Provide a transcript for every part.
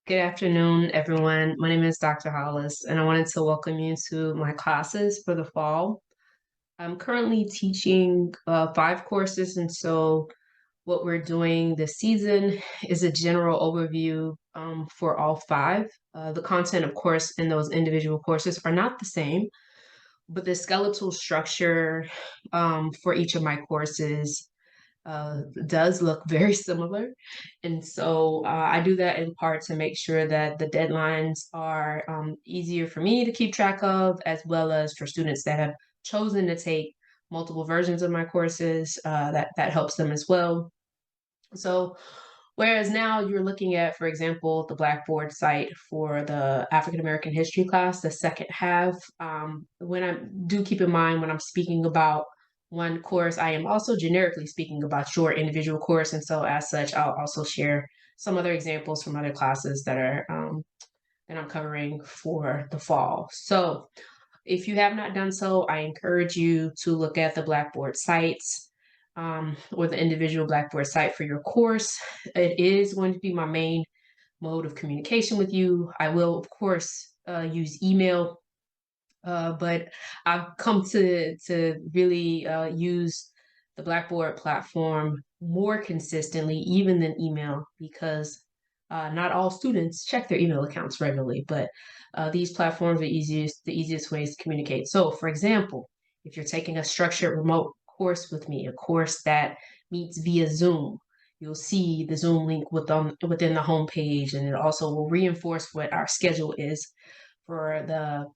Good afternoon, everyone. My name is Dr. Hollis, and I wanted to welcome you to my classes for the fall. I'm currently teaching 5 courses, and so what we're doing this season is a general overview for all 5. The content, of course, in those individual courses are not the same, but the skeletal structure for each of my courses does look very similar. And so I do that in part to make sure that the deadlines are easier for me to keep track of, as well as for students that have chosen to take multiple versions of my courses, that helps them as well. So whereas now you're looking at, for example, the Blackboard site for the African American history class, the second half, when I do keep in mind when I'm speaking about one course, I am also generically speaking about your individual course. And so as such, I'll also share some other examples from other classes that I'm covering for the fall. So if you have not done so, I encourage you to look at the Blackboard sites or the individual Blackboard site for your course. It is going to be my main mode of communication with you. I will, of course, use email, but I've come to really use the Blackboard platform more consistently, even than email, because not all students check their email accounts regularly, but these platforms are the easiest ways to communicate. So, for example, if you're taking a structured remote course with me, a course that meets via Zoom, you'll see the Zoom link within the homepage, and it also will reinforce what our schedule is for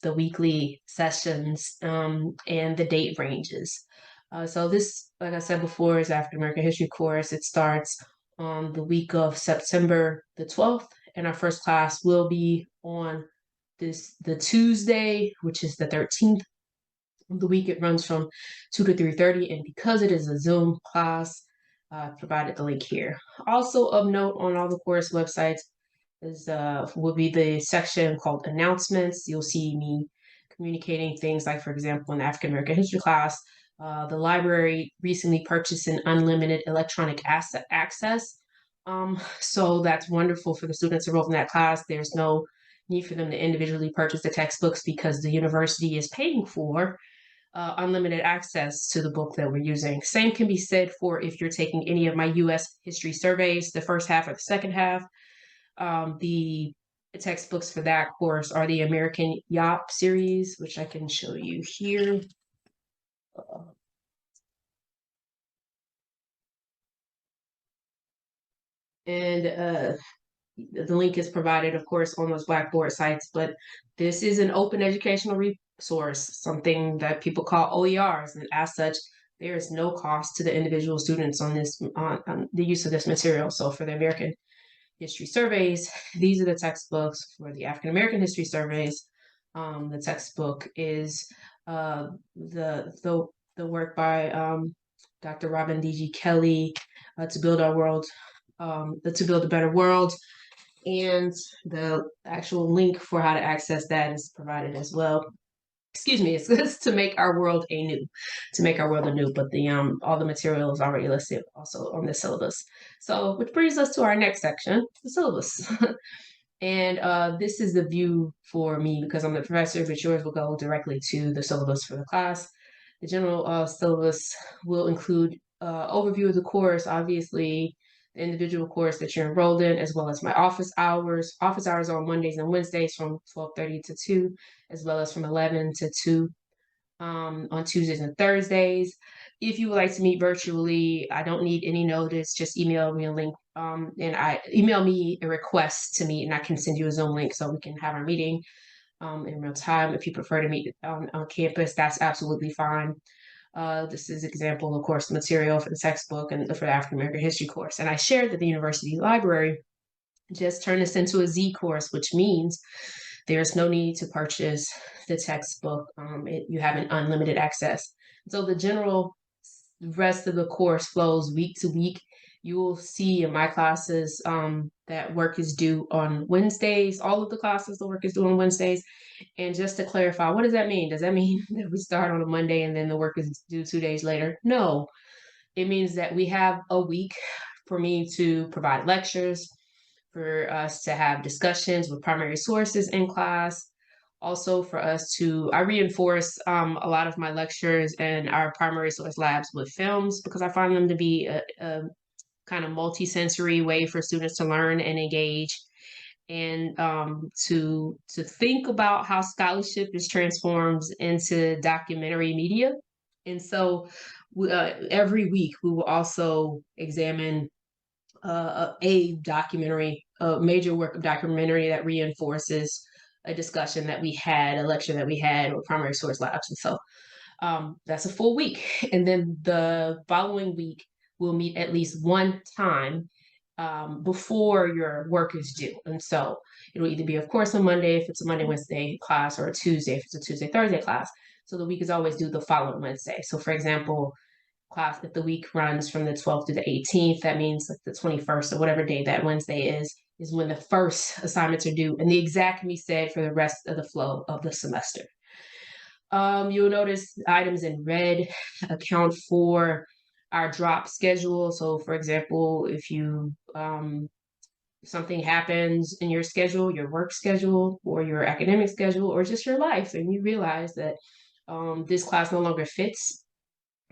the weekly sessions and the date ranges. So this, like I said before, is African American History course. It starts on the week of September the 12th, and our first class will be on the Tuesday, which is the 13th of the week. It runs from 2 to 3:30, and because it is a Zoom class, I provided the link here. Also of note on all the course websites is will be the section called announcements. You'll see me communicating things like, for example, in the African American history class, the library recently purchased an unlimited electronic asset access. So that's wonderful for the students enrolled in that class. There's no need for them to individually purchase the textbooks because the university is paying for unlimited access to the book that we're using. Same can be said for if you're taking any of my US history surveys, the first half or the second half. The textbooks for that course are the American Yop series, which I can show you here. And the link is provided, of course, on those Blackboard sites, but this is an open educational resource, something that people call OERs, and as such, there is no cost to the individual students on the use of this material. So for the American history surveys, these are the textbooks. For the African American history surveys, the textbook is the work by Dr. Robin D.G. Kelly, To Build Our World, To Build a Better World, and the actual link for how to access that is provided as well. Excuse me, it's to make our world anew, to make our world anew, but the all the material is already listed also on the syllabus. So, which brings us to our next section, the syllabus. And this is the view for me because I'm the professor, but yours will go directly to the syllabus for the class. The general syllabus will include overview of the course, obviously, the individual course that you're enrolled in, as well as my office hours. Office hours are on Mondays and Wednesdays from 12:30 to 2, as well as from 11 to 2 on Tuesdays and Thursdays. If you would like to meet virtually, I don't need any notice. Just email me a link, and I email me a request to meet, and I can send you a Zoom link so we can have our meeting in real time. If you prefer to meet on campus, that's absolutely fine. This is example, of course, material for the textbook and for the African American history course. And I shared that the university library just turned this into a Z course, which means there's no need to purchase the textbook. You have an unlimited access. So the general rest of the course flows week to week. You will see in my classes that work is due on Wednesdays. All of the classes, the work is due on Wednesdays. And just to clarify, what does that mean? Does that mean that we start on a Monday and then the work is due 2 days later? No, it means that we have a week for me to provide lectures, for us to have discussions with primary sources in class. Also for us to, I reinforce a lot of my lectures and our primary source labs with films because I find them to be a kind of multi-sensory way for students to learn and engage and to think about how scholarship is transformed into documentary media. And so every week we will also examine a documentary, a major work of documentary that reinforces a discussion that we had, a lecture that we had with primary source labs. And so that's a full week. And then the following week, we'll meet at least one time before your work is due. And so it'll either be, of course, a Monday if it's a Monday, Wednesday class, or a Tuesday if it's a Tuesday, Thursday class. So the week is always due the following Wednesday. So for example, class, if the week runs from the 12th to the 18th, that means like the 21st or whatever day that Wednesday is when the first assignments are due. And the exact can be said for the rest of the flow of the semester. You'll notice items in red account for our drop schedule. So for example, if you something happens in your schedule, your work schedule or your academic schedule or just your life, and you realize that this class no longer fits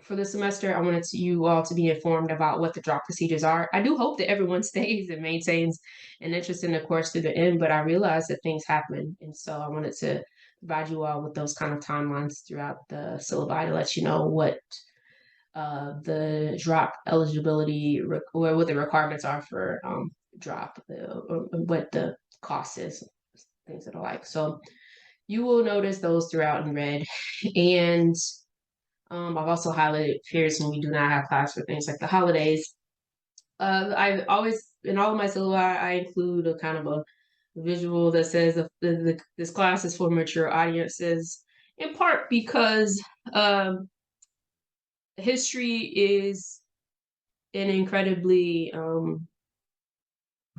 for the semester, I wanted you all to be informed about what the drop procedures are. I do hope that everyone stays and maintains an interest in the course to the end, but I realize that things happen. And so I wanted to provide you all with those kind of timelines throughout the syllabi to let you know what the drop eligibility or what the requirements are for drop, or what the cost is, things that are like. So you will notice those throughout in red. And I've also highlighted periods when we do not have class for things like the holidays. I always, in all of my syllabi, I include a kind of a visual that says this class is for mature audiences, in part because history is an incredibly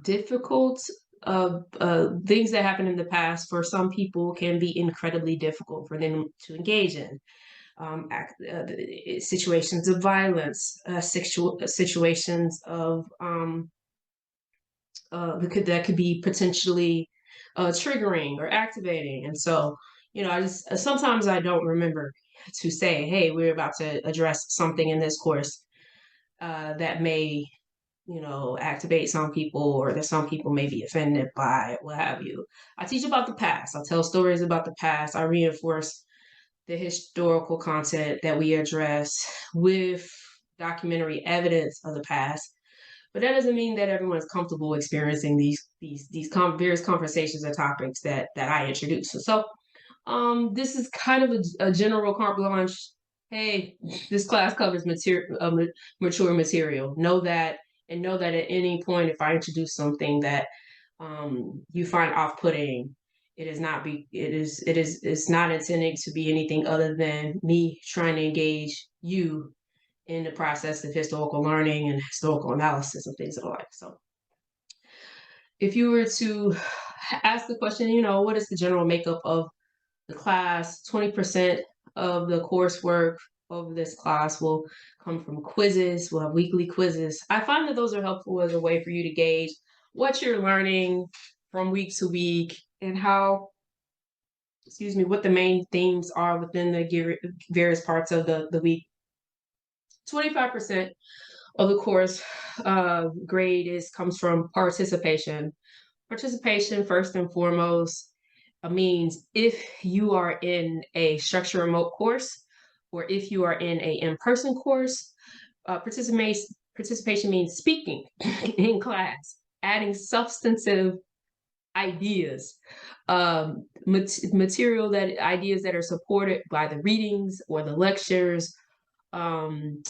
difficult things that happened in the past for some people can be incredibly difficult for them to engage in. Situations of violence, situations of that could be potentially triggering or activating. And so, I just sometimes I don't remember to say, "Hey, we're about to address something in this course that may." Activate some people or that some people may be offended by, what have you. I teach about the past. I tell stories about the past. I reinforce the historical content that we address with documentary evidence of the past. But that doesn't mean that everyone's comfortable experiencing these various conversations or topics that I introduce. So this is kind of a general carte blanche. Hey, this class covers mature material. Know that, and know that at any point, if I introduce something that you find off-putting, it's not intended to be anything other than me trying to engage you in the process of historical learning and historical analysis of things alike. So if you were to ask the question, what is the general makeup of the class? 20% of the coursework of this class will come from quizzes. We'll have weekly quizzes. I find that those are helpful as a way for you to gauge what you're learning from week to week and what the main themes are within the various parts of the week. 25% of the course grade comes from participation. Participation, first and foremost, means if you are in a structured remote course or if you are in a in-person course, participation means speaking in class, adding substantive ideas, ideas that are supported by the readings or the lectures, and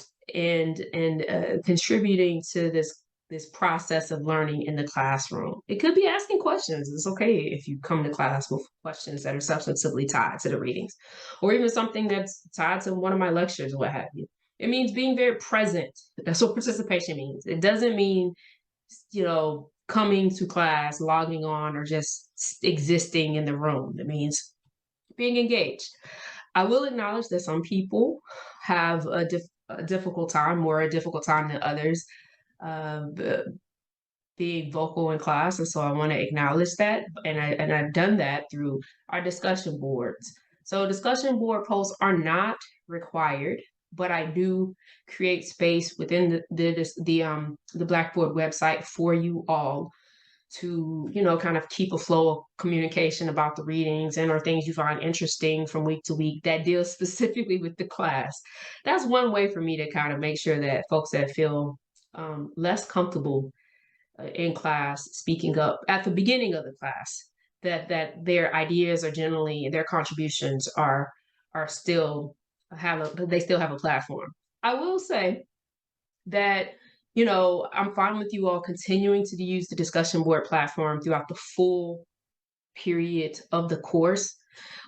contributing to this process of learning in the classroom. It could be asking questions. It's okay if you come to class with questions that are substantively tied to the readings, or even something that's tied to one of my lectures, what have you. It means being very present. That's what participation means. It doesn't mean, coming to class, logging on, or just existing in the room. It means being engaged. I will acknowledge that some people have a difficult time, more a difficult time than others, being vocal in class, and so I want to acknowledge that. And I've done that through our discussion boards. So discussion board posts are not required, but I do create space within the Blackboard website for you all to, kind of keep a flow of communication about the readings and or things you find interesting from week to week that deals specifically with the class. That's one way for me to kind of make sure that folks that feel less comfortable in class speaking up at the beginning of the class, that their ideas are generally, their contributions are still they still have a platform. I will say that, I'm fine with you all continuing to use the discussion board platform throughout the full period of the course.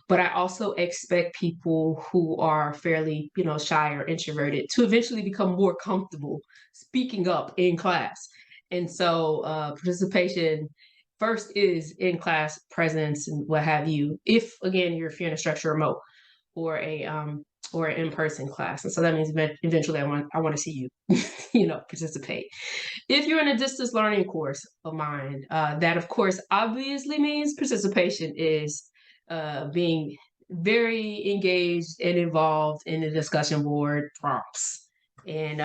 But I also expect people who are fairly, shy or introverted to eventually become more comfortable speaking up in class. And so participation first is in class presence and what have you. If again, if you're in a structured remote or a or an in-person class. And so that means eventually I want to see you, participate. If you're in a distance learning course of mine, that of course obviously means participation is being very engaged and involved in the discussion board prompts. And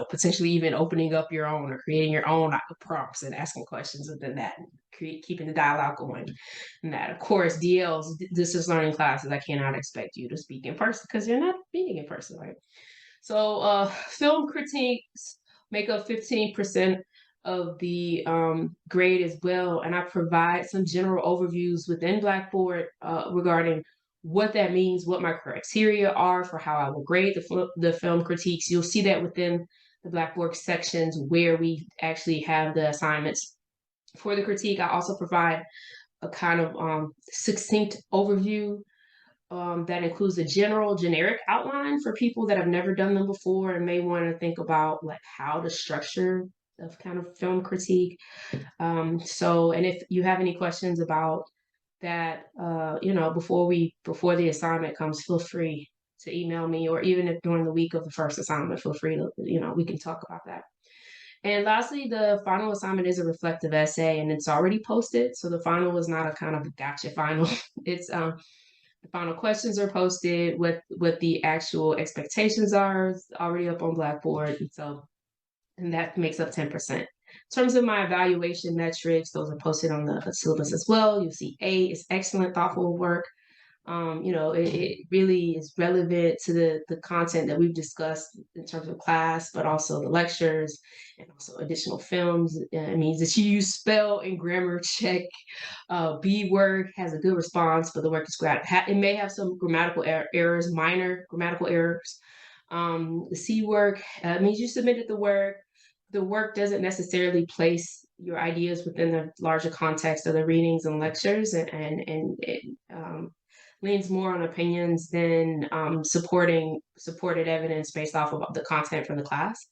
potentially even opening up your own or creating your own prompts and asking questions within that, and keeping the dialogue going. And that, of course, DLs, distance learning classes, I cannot expect you to speak in person because you're not meeting in person, right? So film critiques make up 15% of the grade as well. And I provide some general overviews within Blackboard regarding what that means, what my criteria are for how I will grade the film critiques. You'll see that within the Blackboard sections where we actually have the assignments for the critique. I also provide a kind of succinct overview that includes a generic outline for people that have never done them before and may want to think about like how to structure a kind of film critique. And if you have any questions about that, before the assignment comes, feel free to email me, or even if during the week of the first assignment, feel free to, we can talk about that. And lastly, the final assignment is a reflective essay, and it's already posted. So the final is not a kind of gotcha final. It's the final questions are posted, what the actual expectations are already up on Blackboard, and that makes up 10%. In terms of my evaluation metrics, those are posted on the syllabus as well. You'll see A is excellent, thoughtful work. It really is relevant to the content that we've discussed in terms of class, but also the lectures and also additional films. It means that you use spell and grammar check. B work has a good response, but the work is it may have some grammatical errors, minor grammatical errors. The C work means you submitted the work. The work doesn't necessarily place your ideas within the larger context of the readings and lectures, and it leans more on opinions than supported evidence based off of the content from the class.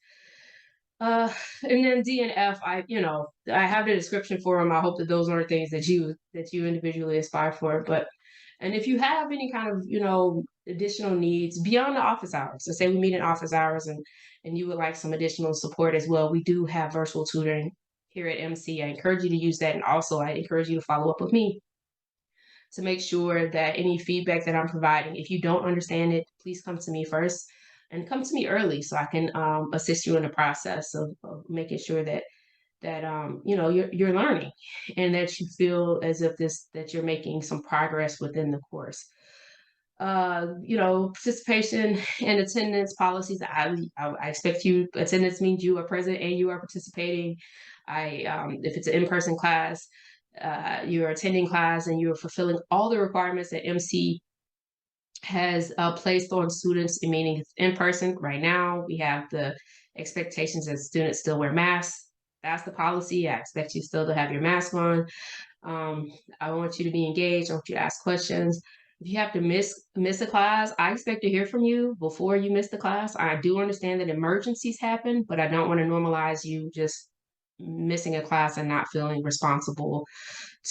And then D and F, I have the description for them. I hope that those are things that you individually aspire for. And if you have any kind of, additional needs beyond the office hours, so say we meet in office hours and you would like some additional support as well, we do have virtual tutoring here at MC. I encourage you to use that. And also I encourage you to follow up with me to make sure that any feedback that I'm providing, if you don't understand it, please come to me first and come to me early so I can assist you in the process of making sure that you're learning and that you feel as if that you're making some progress within the course. Participation and attendance policies. I expect you. Attendance means you are present and you are participating. If it's an in-person class, you're attending class and you're fulfilling all the requirements that MC has placed on students, meaning it's in person. Right now, we have the expectations that students still wear masks. That's the policy. I expect you still to have your mask on. I want you to be engaged. I want you to ask questions. If you have to miss a class, I expect to hear from you before you miss the class. I do understand that emergencies happen, but I don't want to normalize you just missing a class and not feeling responsible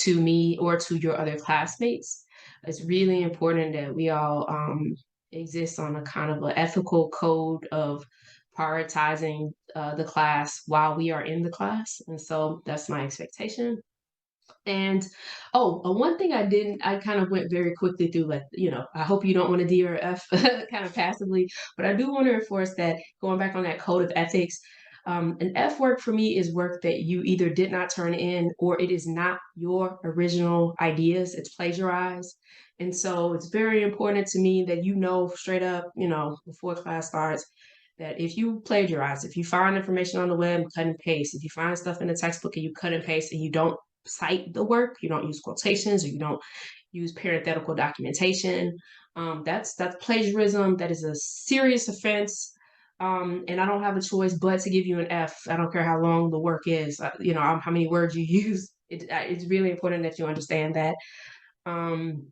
to me or to your other classmates. It's really important that we all exist on a kind of an ethical code of prioritizing the class while we are in the class. And so that's my expectation. And one thing I kind of went very quickly through, like, I hope you don't want to D or F kind of passively, but I do want to enforce that going back on that code of ethics, an F work for me is work that you either did not turn in or it is not your original ideas, it's plagiarized. And so it's very important to me that straight up, before class starts, that if you plagiarize, if you find information on the web, cut and paste, if you find stuff in the textbook and you cut and paste and you don't cite the work, you don't use quotations, or you don't use parenthetical documentation, that's plagiarism. That is a serious offense. And I don't have a choice but to give you an F. I don't care how long the work is, how many words you use. It's really important that you understand that. Um,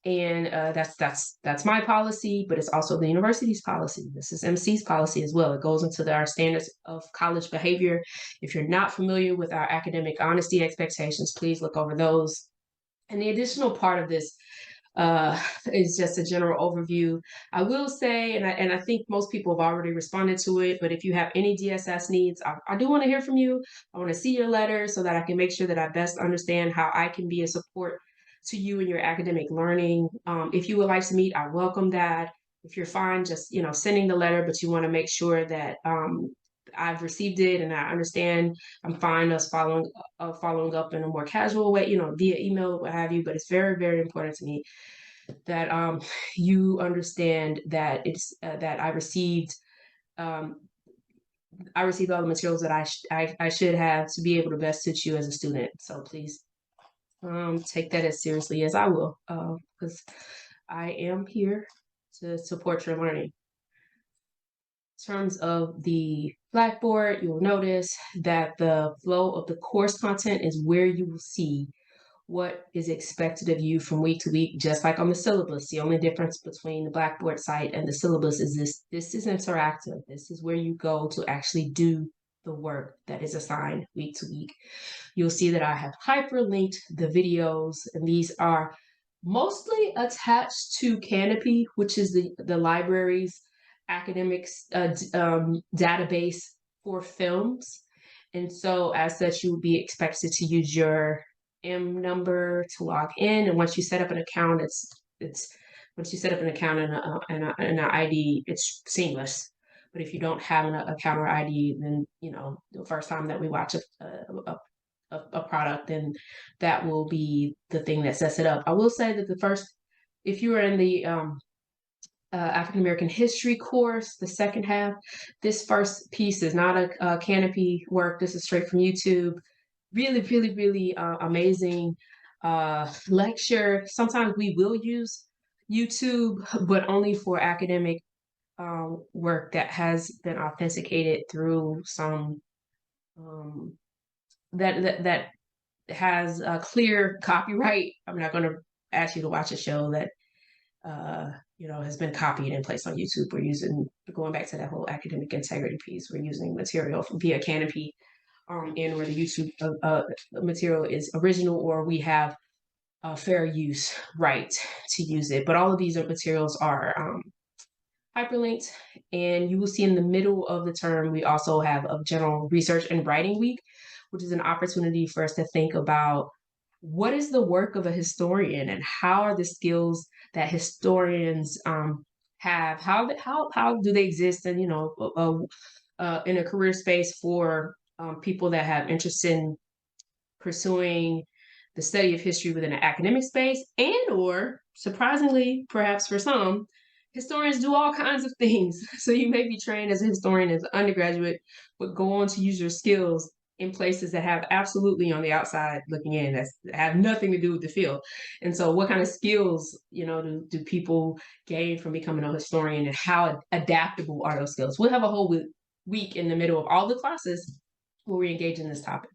and that's my policy, but it's also the university's policy. This is MC's policy as well. It goes into our standards of college behavior. If you're not familiar with our academic honesty expectations, please look over those. And the additional part of this is just a general overview. I will say, and I think most people have already responded to it, but if you have any DSS needs, I do want to hear from you. I want to see your letter so that I can make sure that I best understand how I can be a support to you in your academic learning. If you would like to meet, I welcome that. If you're fine, just sending the letter, but you want to make sure that I've received it and I understand, I'm fine us following up in a more casual way, via email, what have you. But it's very, very important to me that you understand that it's that I received all the materials that I should have to be able to best suit you as a student. So please take that as seriously as I will, because I am here to support your learning. In terms of the Blackboard, you'll notice that the flow of the course content is where you will see what is expected of you from week to week, just like on the syllabus. The only difference between the Blackboard site and the syllabus is this is interactive. This is where you go to actually do the work that is assigned week to week. You'll see that I have hyperlinked the videos, and these are mostly attached to Canopy, which is the library's academics database for films. And so as such, you would be expected to use your M number to log in. And once you set up an account, once you set up an account and an ID, it's seamless. But if you don't have an account or ID, then the first time that we watch a product, then that will be the thing that sets it up. I will say that if you are in the African American history course, the second half, this first piece is not a Canopy work. This is straight from YouTube. Really, really, really amazing lecture. Sometimes we will use YouTube, but only for academic work that has been authenticated through some that has a clear copyright. I'm not going to ask you to watch a show that has been copied and placed on YouTube. We're going back to that whole academic integrity piece. We're using material via Canopy, and where the YouTube material is original, or we have a fair use right to use it. But all of these materials are hyperlinked, and you will see in the middle of the term, we also have a general research and writing week, which is an opportunity for us to think about what is the work of a historian and how are the skills that historians have, how do they exist in a career space for people that have interest in pursuing the study of history within an academic space, and or surprisingly, perhaps for some, historians do all kinds of things. So you may be trained as a historian as an undergraduate, but go on to use your skills in places that have absolutely on the outside looking in that have nothing to do with the field. And so what kind of skills, do people gain from becoming a historian, and how adaptable are those skills? We'll have a whole week in the middle of all the classes where we engage in this topic.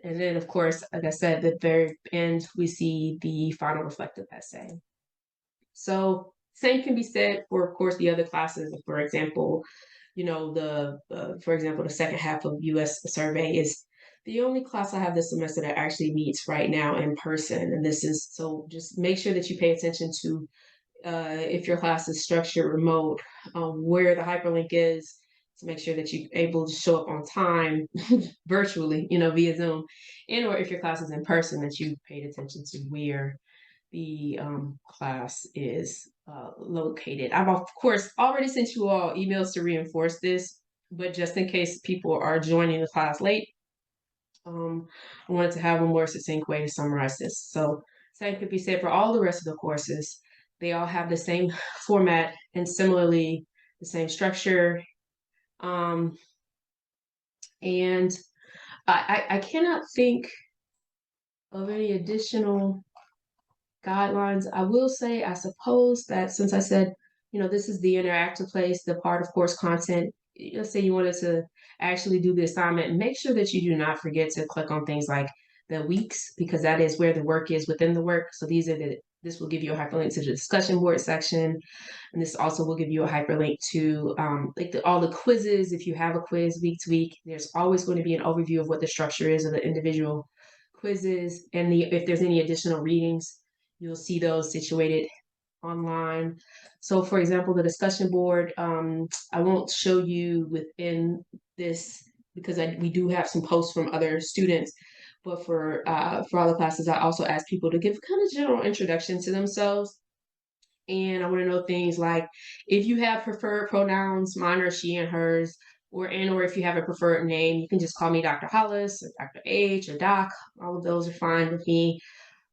And then, of course, like I said, at the very end, we see the final reflective essay. So same can be said for, of course, the other classes. For example, the second half of U.S. survey is the only class I have this semester that actually meets right now in person. And so just make sure that you pay attention to if your class is structured remote, where the hyperlink is to make sure that you're able to show up on time virtually, via Zoom, and or if your class is in person, that you paid attention to where the class is located. I've of course already sent you all emails to reinforce this, but just in case people are joining the class late, I wanted to have a more succinct way to summarize this. So same could be said for all the rest of the courses. They all have the same format and similarly the same structure. And I cannot think of any additional guidelines. I will say, I suppose that since I said, this is the interactive place, the part of course content, let's say you wanted to actually do the assignment, make sure that you do not forget to click on things like the weeks, because that is where the work is within the work. So this will give you a hyperlink to the discussion board section. And this also will give you a hyperlink to all the quizzes. If you have a quiz week to week, there's always going to be an overview of what the structure is of the individual quizzes. And if there's any additional readings, you'll see those situated online. So for example, the discussion board, I won't show you within this because we do have some posts from other students, but for all the classes, I also ask people to give kind of general introduction to themselves. And I want to know things like if you have preferred pronouns, mine are she and hers, or if you have a preferred name, you can just call me Dr. Hollis or Dr. H or Doc. All of those are fine with me.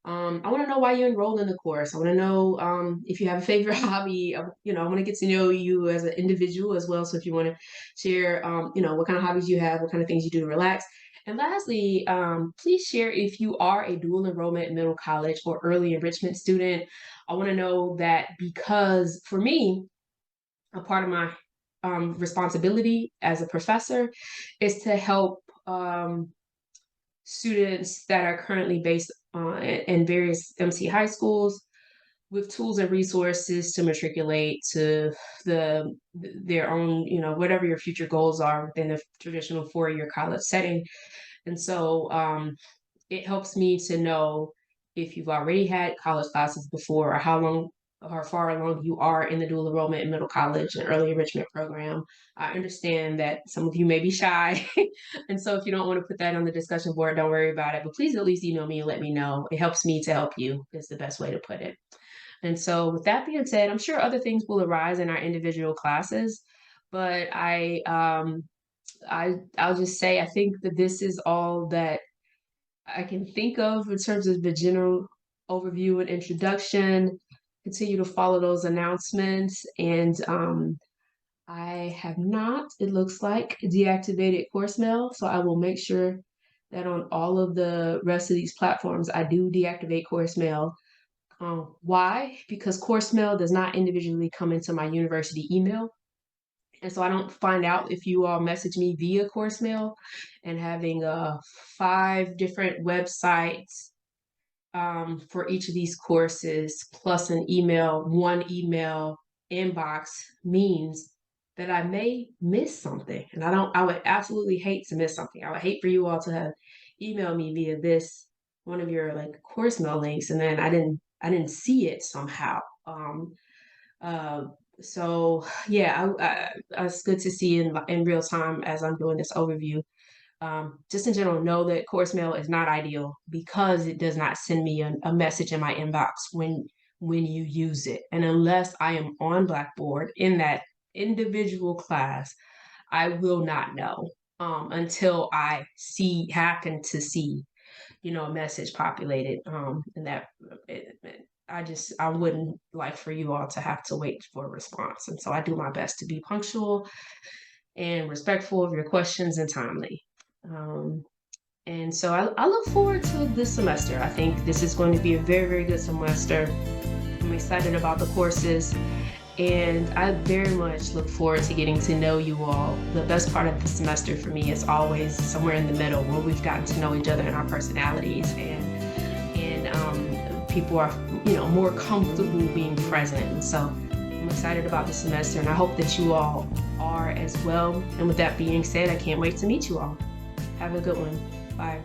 I want to know why you enrolled in the course. I want to know if you have a favorite hobby. I want to get to know you as an individual as well. So if you want to share, what kind of hobbies you have, what kind of things you do to relax. And lastly, please share if you are a dual enrollment middle college or early enrichment student. I want to know that because for me, a part of my responsibility as a professor is to help students that are currently based in various MC high schools with tools and resources to matriculate to their own, whatever your future goals are within the traditional four-year college setting. And so it helps me to know if you've already had college classes before or how long or far along you are in the dual enrollment in middle college and early enrichment program. I understand that some of you may be shy. And so if you don't want to put that on the discussion board, don't worry about it. But please at least email me and let me know. It helps me to help you is the best way to put it. And so with that being said, I'm sure other things will arise in our individual classes, but I'll just say I think that this is all that I can think of in terms of the general overview and introduction. Continue to follow those announcements. And I have not, it looks like, deactivated course mail. So I will make sure that on all of the rest of these platforms, I do deactivate course mail. Why? Because course mail does not individually come into my university email. And so I don't find out if you all message me via course mail, and having 5 different websites for each of these courses, plus one email inbox means that I may miss something. And I would absolutely hate to miss something. I would hate for you all to have emailed me via one of your course mail links, and then I didn't see it somehow. So yeah, it's good to see in real time as I'm doing this overview. Just in general, know that course mail is not ideal because it does not send me a message in my inbox when you use it. And unless I am on Blackboard in that individual class, I will not know until I happen to see, a message populated. And that I wouldn't like for you all to have to wait for a response. And so I do my best to be punctual and respectful of your questions and timely. And so I look forward to this semester. I think this is going to be a very, very good semester. I'm excited about the courses, and I very much look forward to getting to know you all. The best part of the semester for me is always somewhere in the middle where we've gotten to know each other and our personalities, and people are, more comfortable being present. And so I'm excited about the semester, and I hope that you all are as well. And with that being said, I can't wait to meet you all. Have a good one. Bye.